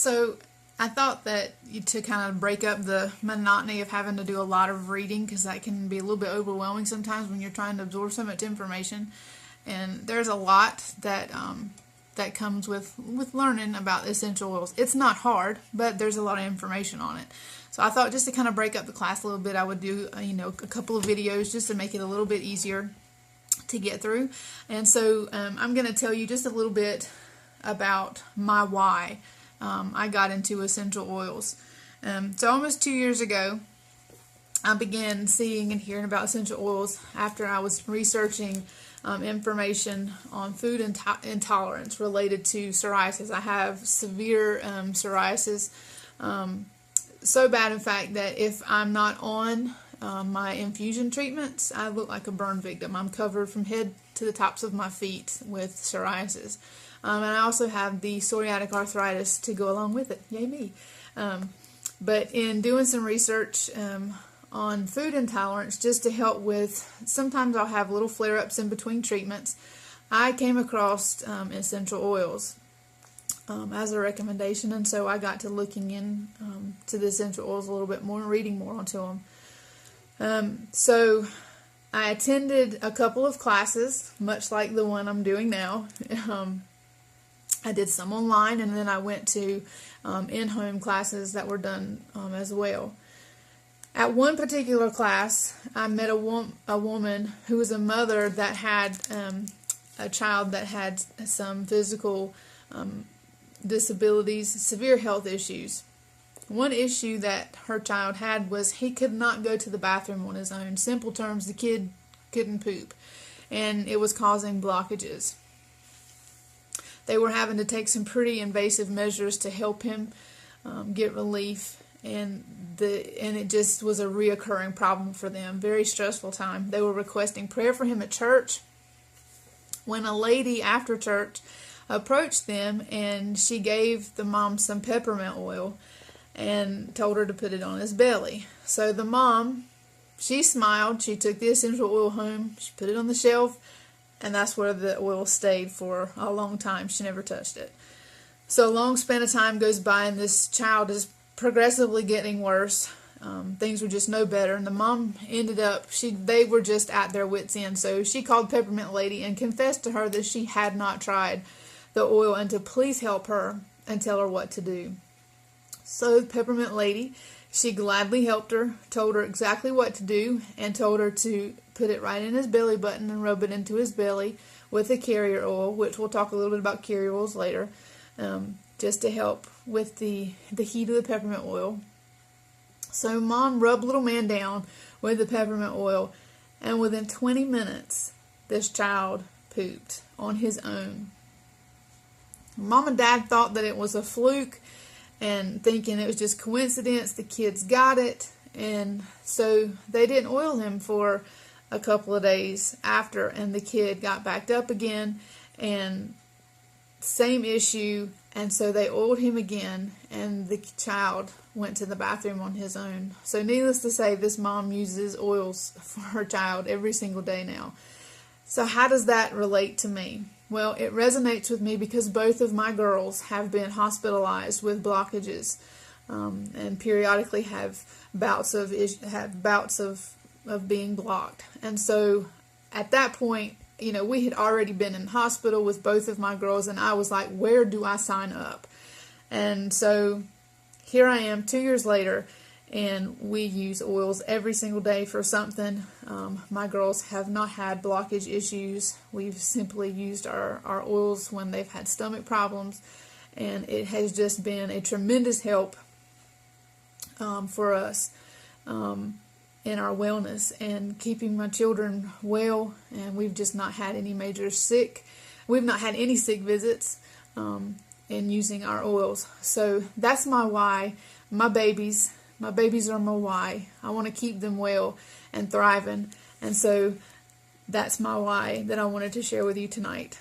So I thought that to kind of break up the monotony of having to do a lot of reading, because that can be a little bit overwhelming sometimes when you're trying to absorb so much information. And there's a lot that that comes with learning about essential oils. It's not hard, but there's a lot of information on it. So I thought just to kind of break up the class a little bit, I would do a couple of videos just to make it a little bit easier to get through. And so I'm going to tell you just a little bit about my why I got into essential oils. So almost 2 years ago, I began seeing and hearing about essential oils after I was researching information on food intolerance related to psoriasis. I have severe psoriasis, so bad in fact that if I'm not on my infusion treatments, I look like a burn victim. I'm covered from head to the tops of my feet with psoriasis. And I also have the psoriatic arthritis to go along with it. Yay me. But in doing some research on food intolerance, just to help with, sometimes I'll have little flare-ups in between treatments, I came across essential oils as a recommendation, and so I got to looking in to the essential oils a little bit more and reading more onto them. So I attended a couple of classes, much like the one I'm doing now. I did some online, and then I went to in-home classes that were done as well. At one particular class, I met a woman who was a mother that had a child that had some physical disabilities, severe health issues. One issue that her child had was he could not go to the bathroom on his own. Simple terms, the kid couldn't poop, and it was causing blockages. They were having to take some pretty invasive measures to help him get relief, and it just was a reoccurring problem for them. Very stressful time. They were requesting prayer for him at church when a lady after church approached them, and she gave the mom some peppermint oil and told her to put it on his belly. So the mom, she smiled, she took the essential oil home, she put it on the shelf, and that's where the oil stayed for a long time. She never touched it. So a long span of time goes by, and this child is progressively getting worse. Things were just no better, and the mom ended up, they were just at their wits' end. So she called Peppermint Lady and confessed to her that she had not tried the oil and to please help her and tell her what to do. So Peppermint Lady, she gladly helped her, told her exactly what to do, and told her to put it right in his belly button and rub it into his belly with a carrier oil, which we'll talk a little bit about carrier oils later, just to help with the heat of the peppermint oil. So Mom rubbed little man down with the peppermint oil, and within 20 minutes, this child pooped on his own. Mom and Dad thought that it was a fluke, and thinking it was just coincidence, the kids got it, and so they didn't oil him for a couple of days after, and the kid got backed up again, and same issue, and so they oiled him again, and the child went to the bathroom on his own. So needless to say, this mom uses oils for her child every single day now. So how does that relate to me? Well, it resonates with me because both of my girls have been hospitalized with blockages, and periodically have bouts of being blocked. And so at that point, we had already been in hospital with both of my girls, and I was like, where do I sign up? And so here I am 2 years later, and we use oils every single day for something. My girls have not had blockage issues. We've simply used our oils when they've had stomach problems, and it has just been a tremendous help for us in our wellness and keeping my children well. And we've just not had any we've not had any sick visits in using our oils. So that's my why. My babies are my why. I want to keep them well and thriving. And so that's my why that I wanted to share with you tonight.